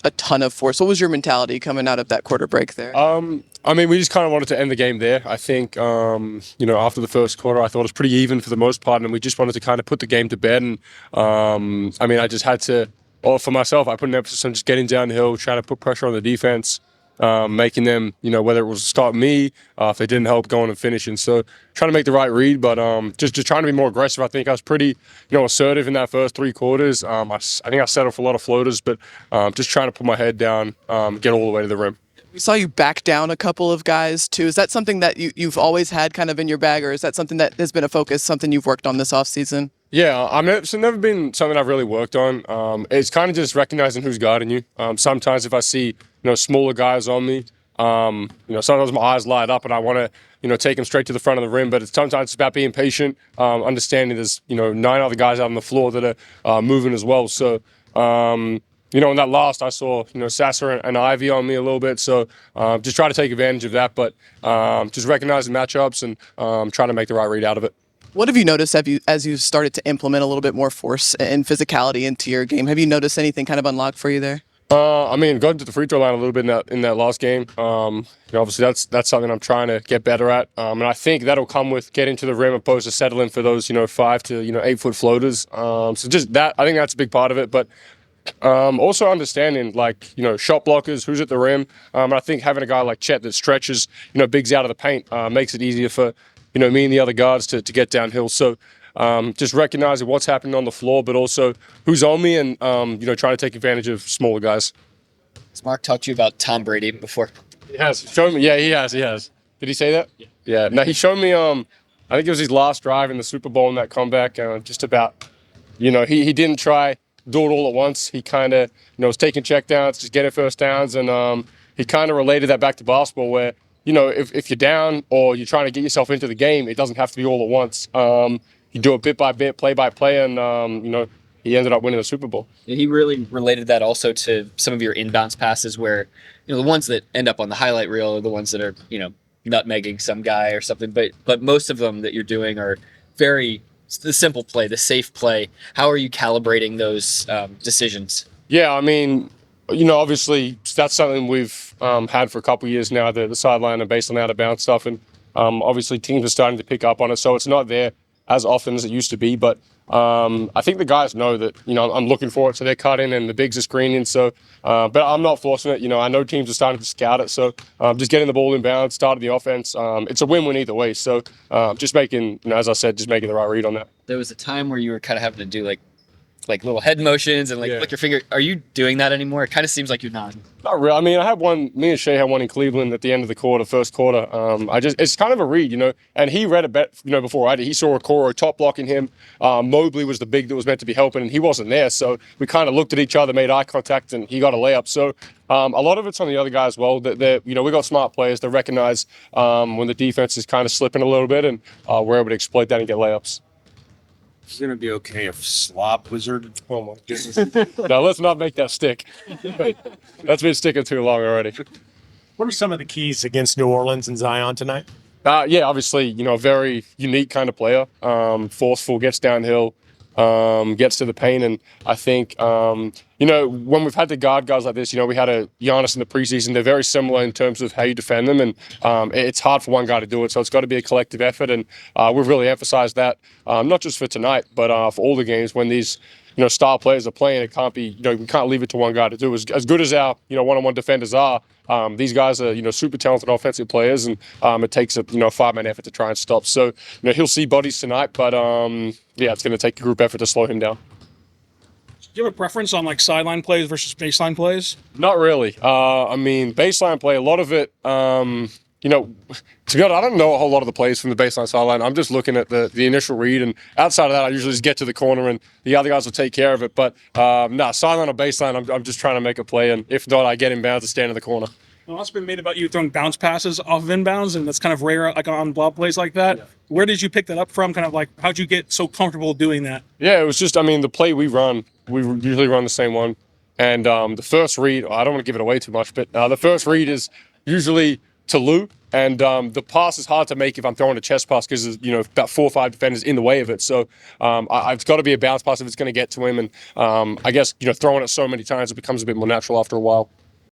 a ton of force. What was your mentality coming out of that quarter break there? I mean, we just kind of wanted to end the game there. I think, after the first quarter, I thought it was pretty even for the most part, and we just wanted to kind of put the game to bed. And I just had to, or for myself, I put an emphasis on just getting downhill, trying to put pressure on the defense, making them, whether it was start me, if they didn't help, going and finishing. So trying to make the right read, but just trying to be more aggressive. I think I was pretty, assertive in that first three quarters. I think I settled for a lot of floaters, but just trying to put my head down, get all the way to the rim. We saw you back down a couple of guys too. Is that something that you've always had kind of in your bag, or is that something that has been a focus, something you've worked on this offseason? Yeah, it's never been something I've really worked on. It's kind of just recognizing who's guarding you. Sometimes if I see, smaller guys on me, sometimes my eyes light up and I want to, take them straight to the front of the rim. But sometimes it's about being patient, understanding there's, 9 other guys out on the floor that are moving as well. So, in that last, I saw, Sasser and Ivy on me a little bit. So just try to take advantage of that. But just recognizing matchups and trying to make the right read out of it. What have you noticed as you started to implement a little bit more force and physicality into your game? Have you noticed anything kind of unlock for you there? Going to the free throw line a little bit in that last game. Obviously that's something I'm trying to get better at. And I think that'll come with getting to the rim opposed to settling for those, 5 to 8 foot floaters. So just that, I think that's a big part of it. But also understanding shot blockers, who's at the rim. I think having a guy like Chet that stretches, bigs out of the paint makes it easier for, me and the other guards to get downhill. So just recognizing what's happening on the floor, but also who's on me and, trying to take advantage of smaller guys. Has Mark talked to you about Tom Brady before? He has. Shown me. Yeah, he has. Did he say that? Yeah. No, he showed me, I think it was his last drive in the Super Bowl in that comeback, just about, he didn't try do it all at once. He kind of, was taking checkdowns, just getting first downs, and he kind of related that back to basketball where, if you're down or you're trying to get yourself into the game, it doesn't have to be all at once. You do it bit by bit, play by play, and, he ended up winning the Super Bowl. He really related that also to some of your inbounds passes where, the ones that end up on the highlight reel are the ones that are, nutmegging some guy or something. But most of them that you're doing are very the simple play, the safe play. How are you calibrating those decisions? Yeah, obviously that's something we've had for a couple of years now, the sideline and baseline out of bounds stuff. And obviously teams are starting to pick up on it. So it's not there as often as it used to be. But I think the guys know that, I'm looking for it. So they're cutting and the bigs are screening. So, but I'm not forcing it. I know teams are starting to scout it. So just getting the ball in bounds, starting the offense. It's a win-win either way. So just making, as I said, just making the right read on that. There was a time where you were kind of having to do like little head motions and flick your finger. Are you doing that anymore? It kind of seems like you're not. Not really. I had one, me and Shea had one in Cleveland at the end of the first quarter. It's kind of a read, and he read it, before I did. He saw Okoro top blocking him. Mobley was the big that was meant to be helping, and he wasn't there. So we kind of looked at each other, made eye contact, and he got a layup. So a lot of it's on the other guy as well. That we got smart players that recognize when the defense is kind of slipping a little bit, and we're able to exploit that and get layups. It's going to be okay if Slop Wizard. Oh my goodness. No, let's not make that stick. That's been sticking too long already. What are some of the keys against New Orleans and Zion tonight? Obviously, a very unique kind of player. Forceful, gets downhill, gets to the paint. And I think, when we've had to guard guys like this, we had a Giannis in the preseason. They're very similar in terms of how you defend them. And it's hard for one guy to do it. So it's got to be a collective effort. And we've really emphasized that, not just for tonight, but for all the games when these, star players are playing. It can't be, we can't leave it to one guy to do. As good as our, one-on-one defenders are, these guys are, super talented offensive players, and it takes a, 5-man effort to try and stop. So, he'll see bodies tonight, but it's going to take a group effort to slow him down. Do you have a preference on sideline plays versus baseline plays? Not really. Baseline play, a lot of it, to be honest, I don't know a whole lot of the plays from the baseline sideline. I'm just looking at the initial read, and outside of that, I usually just get to the corner and the other guys will take care of it. But sideline or baseline, I'm just trying to make a play, and if not, I get inbounds to stand in the corner. Well, that's been made about you throwing bounce passes off of inbounds, and that's kind of rare on blob plays like that. Yeah. Where did you pick that up from? How'd you get so comfortable doing that? Yeah, it was just, the play we run, we usually run the same one. And the first read, I don't want to give it away too much, but the first read is usually to Lou. And the pass is hard to make if I'm throwing a chest pass because there's, about 4 or 5 defenders in the way of it. So it's got to be a bounce pass if it's going to get to him. And I guess, throwing it so many times, it becomes a bit more natural after a while.